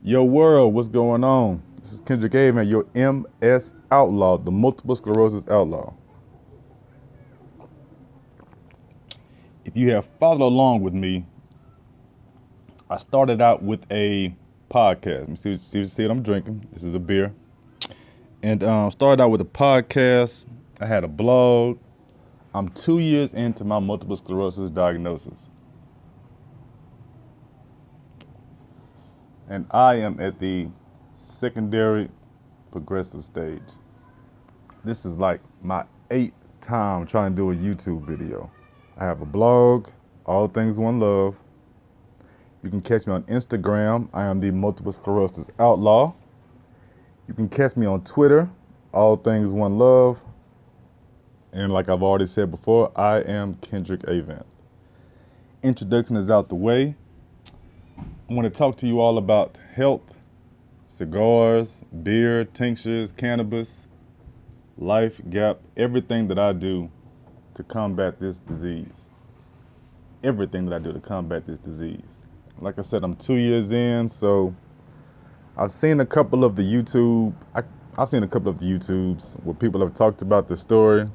Yo world, what's going on? This is Kendrick Avon, your MS outlaw, the multiple sclerosis outlaw. If you have followed along with me, I started out with a podcast. Let me see what I'm drinking. This is a beer. And started out with a podcast. I had a blog. I'm 2 years into my multiple sclerosis diagnosis. And I am at the secondary progressive stage. This is like my 8th time trying to do a YouTube video. I have a blog, All Things One Love. You can catch me on Instagram. I am the multiple sclerosis outlaw. You can catch me on Twitter, All Things One Love. And like I've already said before, I am Kendrick Avon. Introduction is out the way. I want to talk to you all about health, cigars, beer, tinctures, cannabis, life, gap, everything that I do to combat this disease. Everything that I do to combat this disease. Like I said, I'm 2 years in, so I've seen a couple of the YouTubes where people have talked about the story,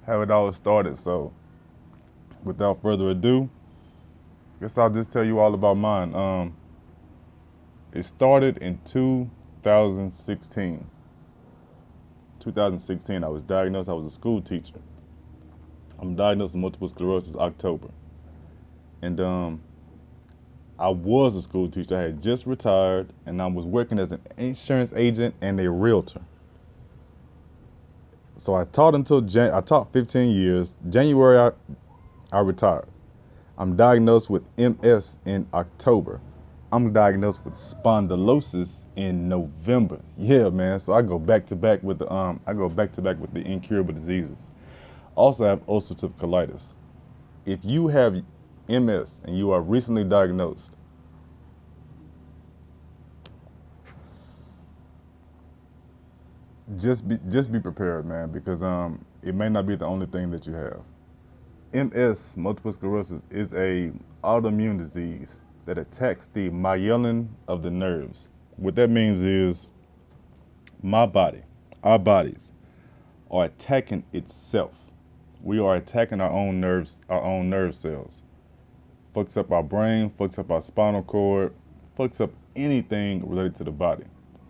how it all started. So without further ado, I guess I'll just tell you all about mine. It started in 2016. 2016, I was diagnosed. I was a school teacher. I'm diagnosed with multiple sclerosis October. And I was a school teacher. I had just retired, and I was working as an insurance agent and a realtor. So I taught I taught 15 years. January, I retired. I'm diagnosed with MS in October. I'm diagnosed with spondylosis in November. Yeah, man. So I go back to back with the incurable diseases. Also, I have ulcerative colitis. If you have MS and you are recently diagnosed, just be prepared, man, because it may not be the only thing that you have. MS, multiple sclerosis, is a autoimmune disease that attacks the myelin of the nerves. What that means is our bodies are attacking itself. We are attacking our own nerve cells. Fucks up our brain, fucks up our spinal cord, fucks up anything related to the body.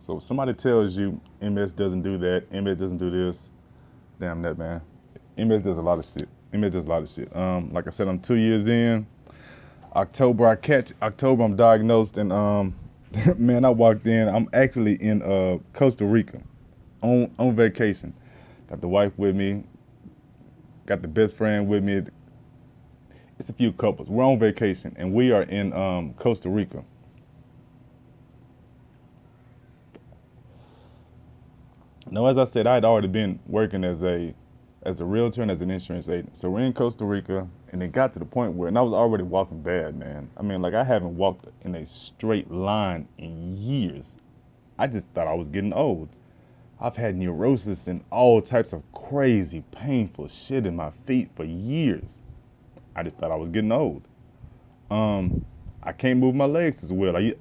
So if somebody tells you MS doesn't do that, MS doesn't do this, damn that, man. MS does a lot of shit. Like I said, I'm 2 years in. October, I'm diagnosed, and man, I walked in. I'm actually in Costa Rica on vacation. Got the wife with me, got the best friend with me. It's a few couples. We're on vacation, and we are in Costa Rica. Now, as I said, I had already been working as a realtor and as an insurance agent. So we're in Costa Rica, and it got to the point where, and I was already walking bad, man. I mean, like, I haven't walked in a straight line in years. I just thought I was getting old. I've had neurosis and all types of crazy, painful shit in my feet for years. I just thought I was getting old. I can't move my legs as well. I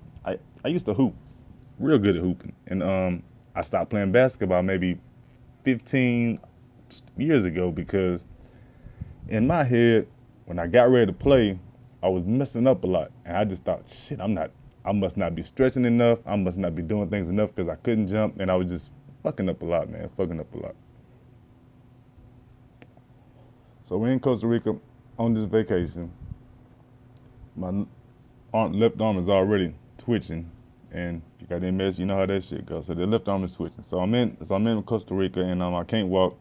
used to hoop, real good at hooping. And I stopped playing basketball maybe 15 years ago because in my head, when I got ready to play, I was messing up a lot. And I just thought, shit, I must not be stretching enough. I must not be doing things enough because I couldn't jump. And I was just fucking up a lot, man, fucking up a lot. So we're in Costa Rica on this vacation. My left arm is already twitching. And if you got MS, you know how that shit goes. So the left arm is twitching. So I'm in Costa Rica, and I can't walk.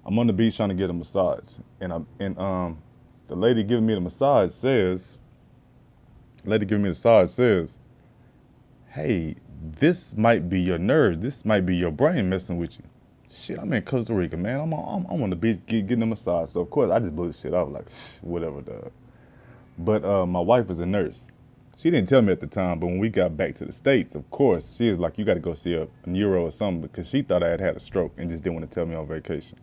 I'm on the beach trying to get a massage, and the lady giving me the massage says, "Hey, this might be your nerves. This might be your brain messing with you." Shit, I'm in Costa Rica, man. I'm on the beach getting a massage. So of course I just blew the shit off like whatever, dog. But my wife is a nurse. She didn't tell me at the time, but when we got back to the States, of course, she was like, "You got to go see a neuro or something," because she thought I had a stroke and just didn't want to tell me on vacation.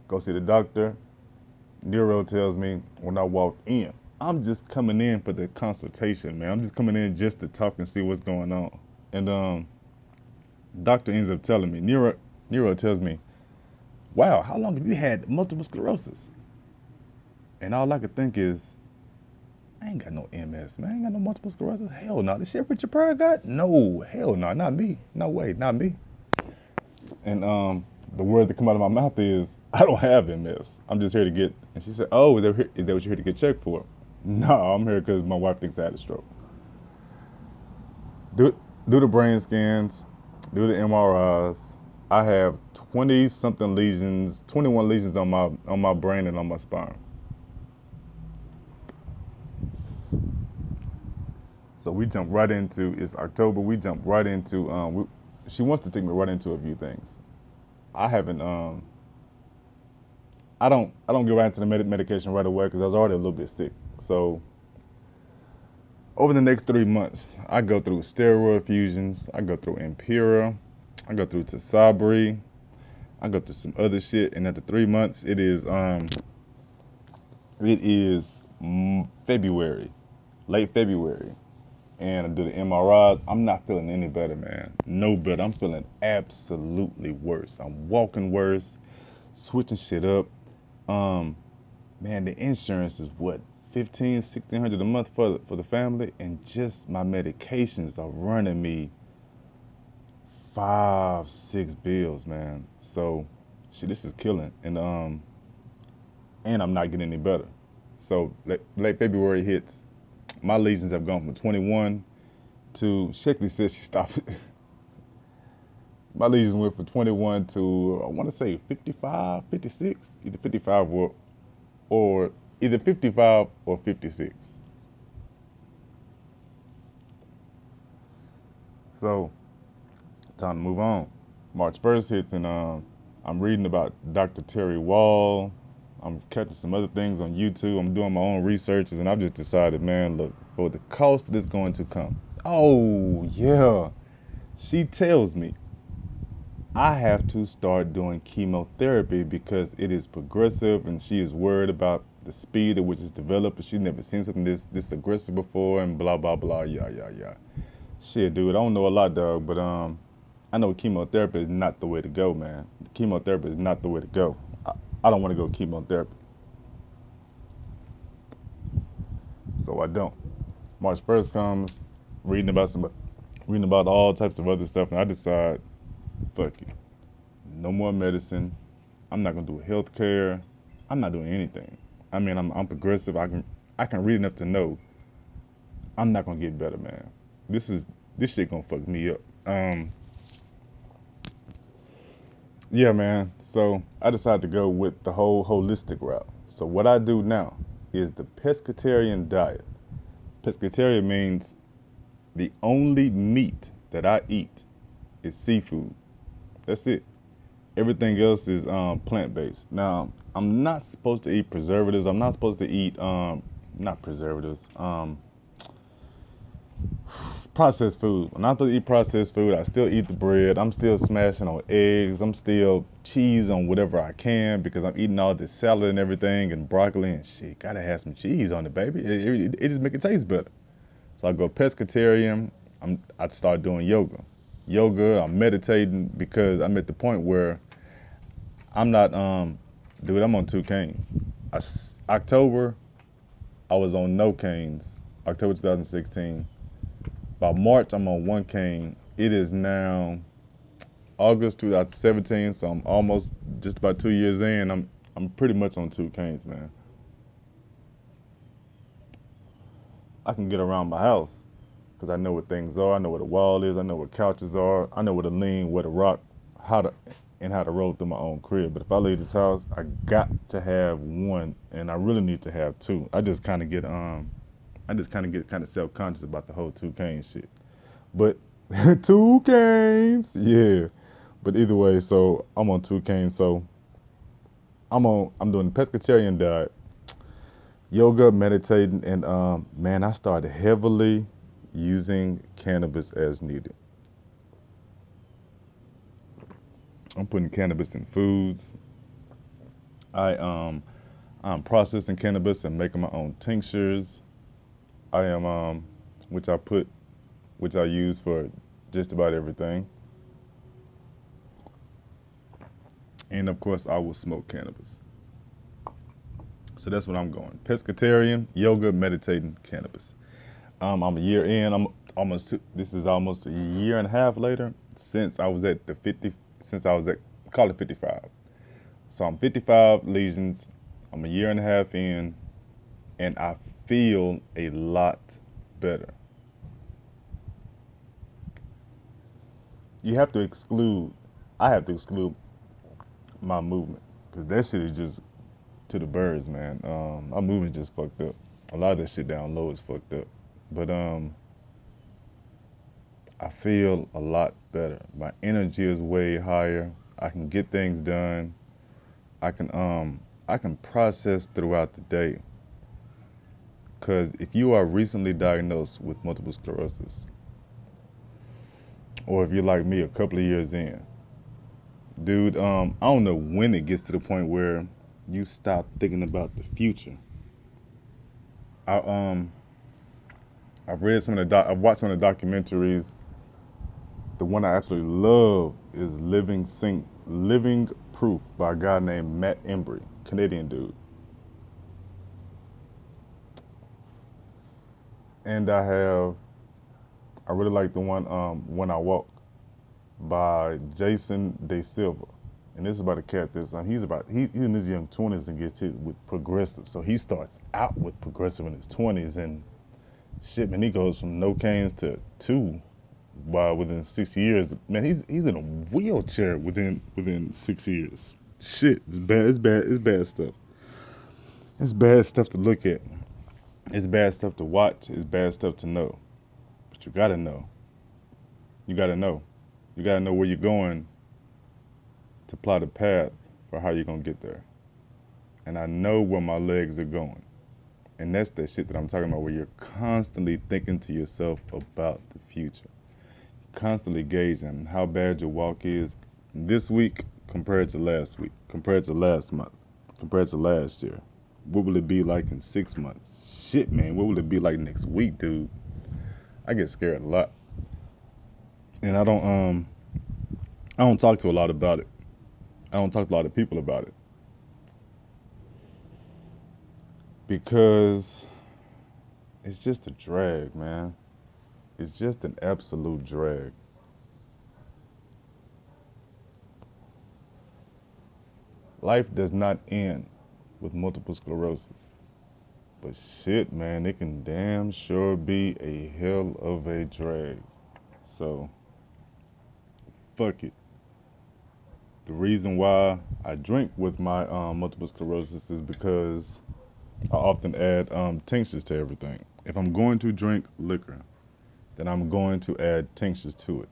Go see the doctor. Neuro tells me when I walk in, I'm just coming in for the consultation, man. I'm just coming in just to talk and see what's going on. And doctor ends up telling me, Neuro tells me, wow, how long have you had multiple sclerosis? And all I could think is, I ain't got no MS, man. I ain't got no multiple sclerosis. Hell no. This shit Richard Pryor got? No, hell no, not me. No way, not me. And the words that come out of my mouth is, I don't have MS. I'm just here to get. And she said, oh, is that what you're here to get checked for? No, I'm here because my wife thinks I had a stroke. Do the brain scans, do the MRIs. I have 20 something lesions, 21 lesions on my brain and on my spine. So we jump right into, it's October, we jump right into, she wants to take me right into a few things. I haven't, I don't get right into the medication right away because I was already a little bit sick. So over the next 3 months, I go through steroid fusions, I go through Impera, I go through Tisabri, I go through some other shit, and after 3 months, it is February, late February. And I do the MRIs. I'm not feeling any better, man. No better. I'm feeling absolutely worse. I'm walking worse, switching shit up. Man, the insurance is what, $1,500-$1,600 a month for the family, and just my medications are running me 5-6 bills, man. So, shit, this is killing, and I'm not getting any better. So late February hits. My lesions have gone from 21 to, Sheckley says she stopped. My lesions went from 21 to, I want to say 55, 56, either 55 or either 55 or 56. So, time to move on. March 1st hits, and I'm reading about Dr. Terry Wall. I'm catching some other things on YouTube. I'm doing my own researches, and I've just decided, man, look, for the cost that is going to come. Oh, yeah. She tells me I have to start doing chemotherapy because it is progressive, and she is worried about the speed at which it's developed. She's never seen something this aggressive before, and blah, blah, blah, yeah. Shit, dude, I don't know a lot, dog, but I know chemotherapy is not the way to go, man. Chemotherapy is not the way to go. I don't want to go chemotherapy. So I don't. March 1st comes, reading about all types of other stuff, and I decide, fuck it. No more medicine. I'm not gonna do health care. I'm not doing anything. I mean, I'm progressive. I can read enough to know I'm not gonna get better, man. This shit gonna fuck me up. Yeah, man. So I decided to go with the whole holistic route. So what I do now is the pescatarian diet. Pescatarian means the only meat that I eat is seafood. That's it. Everything else is plant-based. Now, I'm not supposed to eat preservatives. I'm not supposed to eat, not preservatives, processed food. I'm not supposed to eat processed food. I still eat the bread. I'm still smashing on eggs. I'm still cheese on whatever I can because I'm eating all this salad and everything and broccoli and shit. Gotta have some cheese on it, baby. It just make it taste better. So I go pescatarian. I start doing yoga. I'm meditating because I'm at the point where I'm not, dude, I'm on 2 canes. October, I was on no canes. October 2016. By March, I'm on 1 cane. It is now August 2017, so I'm almost just about 2 years in. I'm pretty much on 2 canes, man. I can get around my house because I know what things are. I know where the wall is. I know where couches are. I know where to lean, where to rock, how to roll through my own crib. But if I leave this house, I got to have 1, and I really need to have 2. I just kind of get self-conscious about the whole 2 cane shit. But 2 canes, yeah. But either way, so I'm on 2 canes. So I'm doing the pescatarian diet, yoga, meditating, and man, I started heavily using cannabis as needed. I'm putting cannabis in foods. I I'm processing cannabis and making my own tinctures. I am, which I put, which I use for just about everything. And of course, I will smoke cannabis. So that's what I'm going. Pescatarian, yoga, meditating, cannabis. I'm a year in. This is almost a year and a half later since I was at the 50. Since I was at, call it 55. So I'm 55 lesions. I'm a year and a half in, and I feel a lot better. You have to exclude. I have to exclude my movement because that shit is just to the birds, man. My movement just fucked up. A lot of that shit down low is fucked up. But I feel a lot better. My energy is way higher. I can get things done. I can process throughout the day. Cause if you are recently diagnosed with multiple sclerosis, or if you're like me a couple of years in, dude, I don't know when it gets to the point where you stop thinking about the future. I've watched some of the documentaries. The one I absolutely love is Living Proof by a guy named Matt Embry, Canadian dude. And I really like the one, When I Walk by Jason De Silva. And this is about a cat that's, he's in his young 20s and gets hit with progressive. So he starts out with progressive in his 20s and shit, man, he goes from no canes to 2 within 6 years. Man, he's in a wheelchair within 6 years. Shit, it's bad stuff. It's bad stuff to look at. It's bad stuff to watch. It's bad stuff to know. But you gotta know. You gotta know. You gotta know where you're going to plot a path for how you're gonna get there. And I know where my legs are going. And that's that shit that I'm talking about, where you're constantly thinking to yourself about the future. Constantly gauging how bad your walk is this week compared to last week, compared to last month, compared to last year. What will it be like in 6 months? Shit, man, what will it be like next week, dude? I get scared a lot. And I don't talk to a lot about it. I don't talk to a lot of people about it. Because it's just a drag, man. It's just an absolute drag. Life does not end with multiple sclerosis. But shit, man, it can damn sure be a hell of a drag. So, fuck it. The reason why I drink with my multiple sclerosis is because I often add tinctures to everything. If I'm going to drink liquor, then I'm going to add tinctures to it.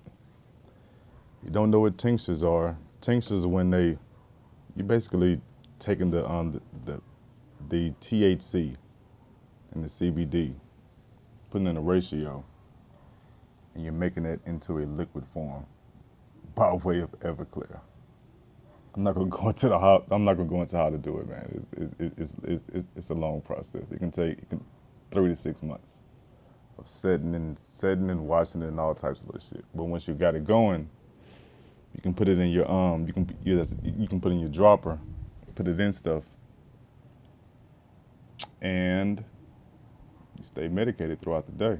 You don't know what tinctures are. Tinctures are when you basically taking the THC and the CBD, putting in a ratio, and you're making it into a liquid form by way of Everclear. I'm not gonna go into how to do it, man. It's a long process. It can take 3 to 6 months of setting and watching it and all types of little shit. But once you got it going, you can put it in your you can put in your dropper, put it in stuff, and you stay medicated throughout the day.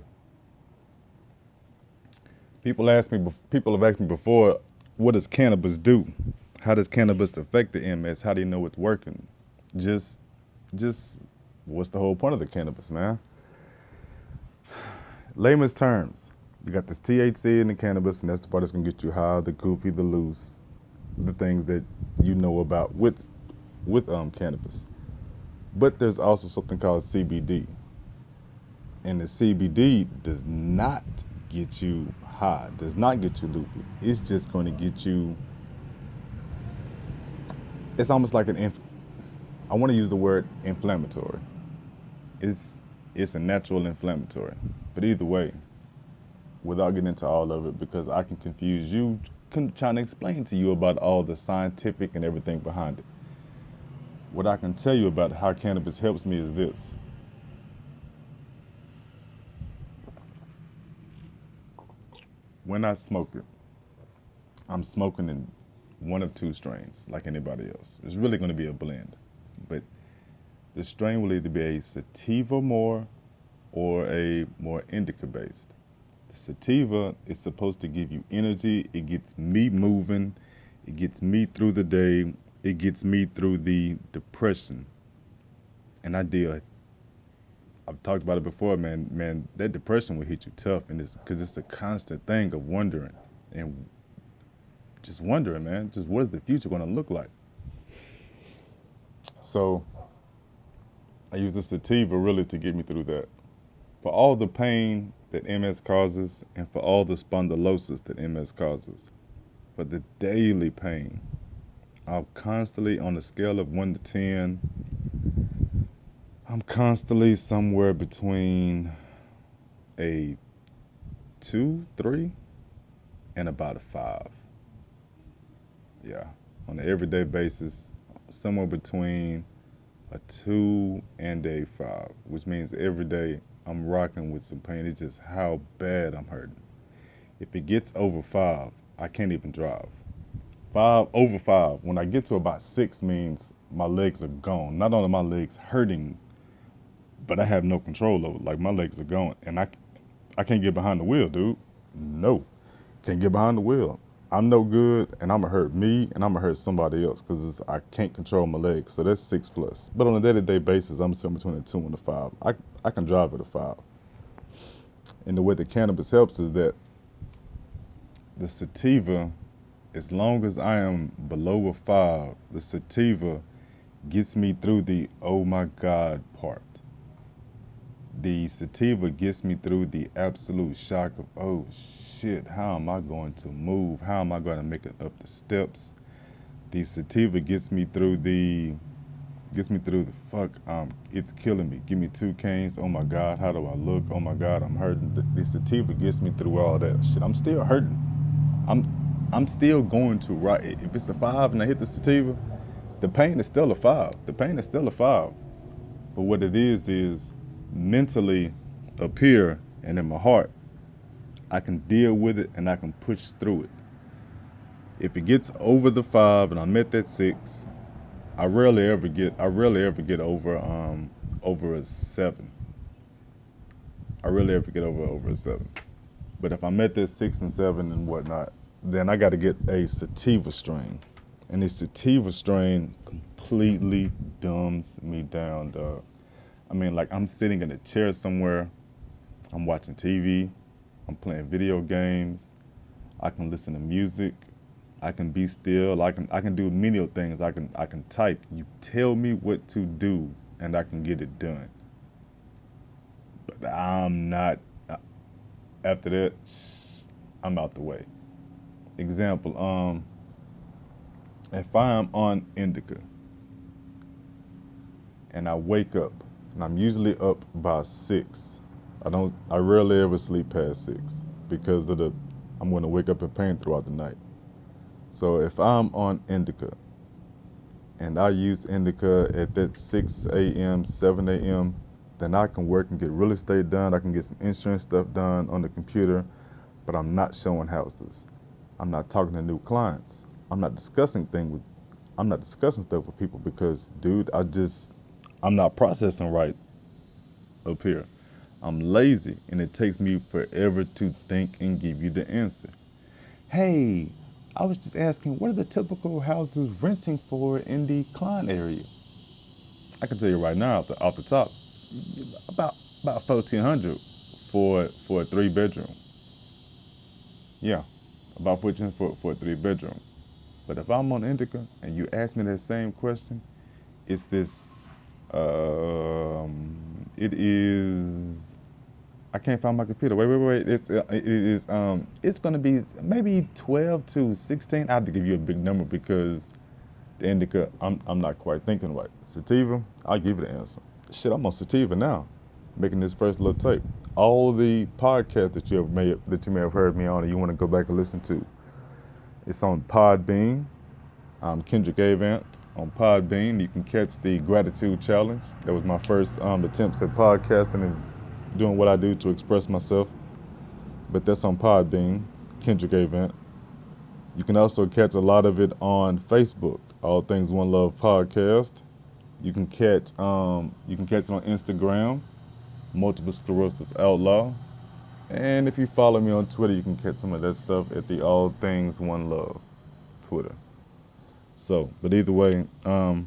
People have asked me before, what does cannabis do? How does cannabis affect the MS? How do you know it's working? Just what's the whole point of the cannabis, man? Layman's terms, you got this THC in the cannabis, and that's the part that's gonna get you high, the goofy, the loose, the things that you know about with cannabis. But there's also something called CBD. And the CBD does not get you high, does not get you loopy. It's just going to get you, it's almost like I want to use the word inflammatory. It's a natural inflammatory. But either way, without getting into all of it, because I can confuse you trying to explain to you about all the scientific and everything behind it. what I can tell you about how cannabis helps me is this. When I smoke it, I'm smoking in one of two strains, like anybody else. It's really going to be a blend, but the strain will either be a sativa more or a more indica based. The sativa is supposed to give you energy. It gets me moving. It gets me through the day. It gets me through the depression. And I've talked about it before, man, that depression will hit you tough, and it's because it's a constant thing of wondering and just wondering, man, just what is the future going to look like? So I use the sativa really to get me through that. For all the pain that MS causes and for all the spondylosis that MS causes, for the daily pain, I'm constantly on a scale of 1 to 10, I'm constantly somewhere between a 2, 3, and about a 5. Yeah, on an everyday basis, somewhere between a 2 and a 5, which means every day I'm rocking with some pain. It's just how bad I'm hurting. If it gets over 5, I can't even drive. Over 5, when I get to about 6 means my legs are gone. Not only my legs hurting, but I have no control over it. Like, my legs are gone, and I can't get behind the wheel, dude. No, can't get behind the wheel. I'm no good, and I'm gonna hurt me, and I'm gonna hurt somebody else because I can't control my legs. So that's 6+. But on a day-to-day basis, I'm somewhere between a 2 and a 5. I can drive at a 5. And the way the cannabis helps is that the sativa, as long as I am below a 5, the sativa gets me through the oh my God part. The sativa gets me through the absolute shock of, oh shit, how am I going to move? How am I going to make it up the steps? The sativa gets me through the fuck, it's killing me. Give me 2 canes, oh my God, how do I look? Oh my God, I'm hurting. The sativa gets me through all that shit. I'm still hurting. I'm still going to right. If it's a 5 and I hit the sativa, the pain is still a 5. The pain is still a 5. But what it is mentally up here and in my heart, I can deal with it and I can push through it. If it gets over the 5 and I'm at that 6, I rarely ever get over a 7. I rarely ever get over a 7. But if I'm at that 6 and 7 and whatnot, then I got to get a sativa strain. And this sativa strain completely dumbs me down, dog. I mean, like, I'm sitting in a chair somewhere, I'm watching TV, I'm playing video games, I can listen to music, I can be still, I can do menial things, I can type. You tell me what to do and I can get it done. But I'm not, after that, I'm out the way. Example, if I am on indica and I wake up, and I'm usually up by 6. I rarely ever sleep past 6 because I'm gonna wake up in pain throughout the night. So if I'm on indica and I use indica at that 6 a.m., 7 a.m., then I can work and get real estate done. I can get some insurance stuff done on the computer, but I'm not showing houses. I'm not talking to new clients. I'm not discussing stuff with people because, dude, I'm not processing right up here. I'm lazy, and it takes me forever to think and give you the answer. Hey, I was just asking, what are the typical houses renting for in the Klein area? I can tell you right now, off the top, about $1,400 for a 3-bedroom. Yeah, about $1,400 for a 3-bedroom. But if I'm on indica and you ask me that same question, it's this. It is. I can't find my computer. Wait. It's gonna be maybe 12 to 16. I have to give you a big number because the indica, I'm not quite thinking right. Sativa, I'll give you the answer. Shit, I'm on sativa now, making this first little tape. All the podcasts that you may have heard me on, and you want to go back and listen to, it's on Podbean. Kendrick Avant. on Podbean. You can catch the Gratitude Challenge. That was my first attempts at podcasting and doing what I do to express myself. But that's on Podbean, Kendrick Event. You can also catch a lot of it on Facebook, All Things One Love Podcast. You can catch it on Instagram, Multiple Sclerosis Outlaw. And if you follow me on Twitter, you can catch some of that stuff at the All Things One Love Twitter. So, but either way, I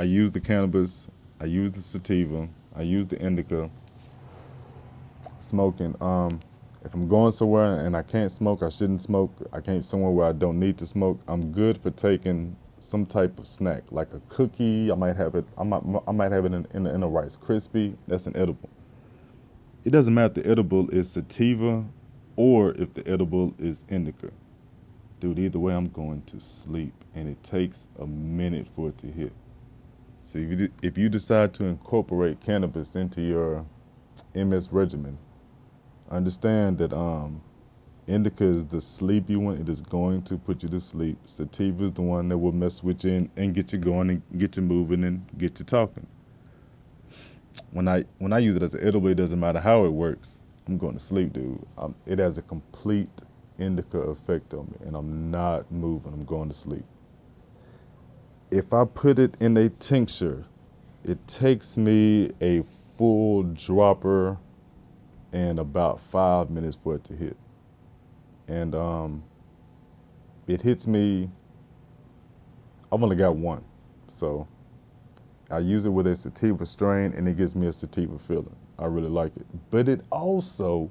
use the cannabis, I use the sativa, I use the indica, smoking. If I'm going somewhere and I can't smoke, I shouldn't smoke. I can't somewhere where I don't need to smoke. I'm good for taking some type of snack, like a cookie. I might have it. I might have it in a Rice Krispie. That's an edible. It doesn't matter if the edible is sativa or if the edible is indica. Dude, either way, I'm going to sleep, and it takes a minute for it to hit. So if you decide to incorporate cannabis into your MS regimen, understand that indica is the sleepy one. It is going to put you to sleep. Sativa is the one that will mess with you and get you going and get you moving and get you talking. When I use it as an edible, it doesn't matter how it works. I'm going to sleep, dude. It has a complete indica effect on me, and I'm not moving. I'm going to sleep. If I put it in a tincture, it takes me a full dropper and about 5 minutes for it to hit. And it hits me, I've only got one. So I use it with a sativa strain, and it gives me a sativa feeling. I really like it. But it also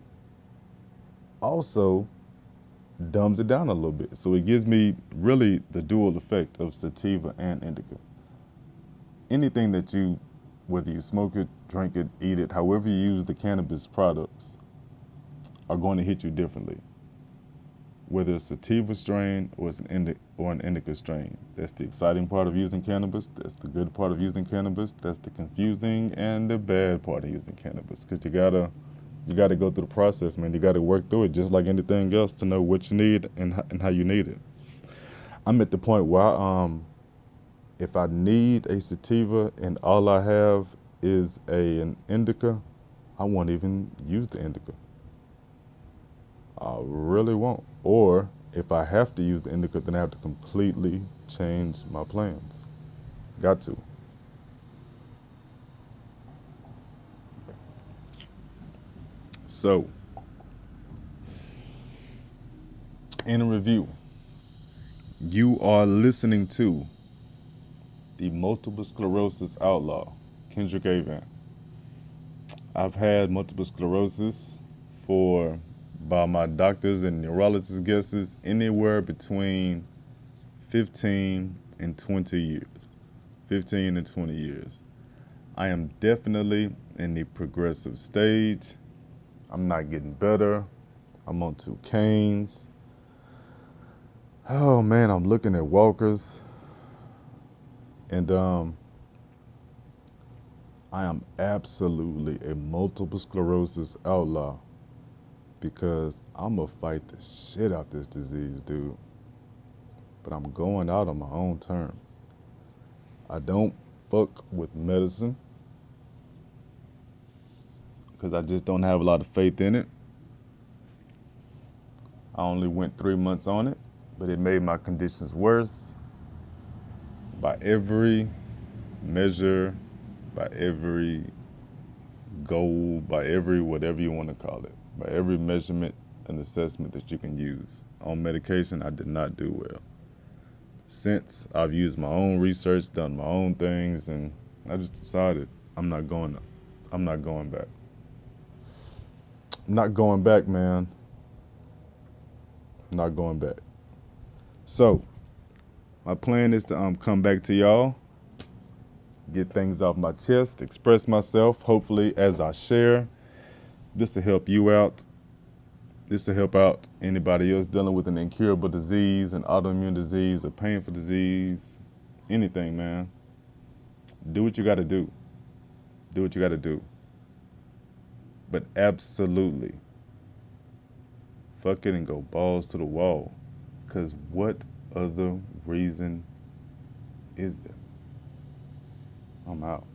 dumbs it down a little bit. So it gives me really the dual effect of sativa and indica. Anything that you, whether you smoke it, drink it, eat it, however you use the cannabis products, are going to hit you differently. Whether it's a sativa strain or it's an indica strain. That's the exciting part of using cannabis. That's the good part of using cannabis. That's the confusing and the bad part of using cannabis. Because you gotta go through the process, man. You gotta work through it just like anything else to know what you need and how you need it. I'm at the point where if I need a sativa and all I have is an indica, I won't even use the indica. I really won't. Or if I have to use the indica, then I have to completely change my plans. Got to. So, in review, you are listening to the Multiple Sclerosis Outlaw, Kendrick Event. I've had multiple sclerosis by my doctors and neurologist guesses, anywhere between 15 and 20 years. 15 and 20 years. I am definitely in the progressive stage. I'm not getting better. I'm on 2 canes. Oh man, I'm looking at walkers. And I am absolutely a multiple sclerosis outlaw, because I'm gonna fight the shit out this disease, dude. But I'm going out on my own terms. I don't fuck with medicine because I just don't have a lot of faith in it. I only went 3 months on it, but it made my conditions worse by every measure, by every goal, by every whatever you want to call it, by every measurement and assessment that you can use. On medication, I did not do well. Since I've used my own research, done my own things, and I just decided I'm not going back. I'm not going back, man. I'm not going back. So, my plan is to come back to y'all, get things off my chest, express myself, hopefully as I share. This will help you out. This will help out anybody else dealing with an incurable disease, an autoimmune disease, a painful disease, anything, man. Do what you gotta do. Do what you gotta do. But absolutely, fuck it and go balls to the wall. Because what other reason is there? I'm out.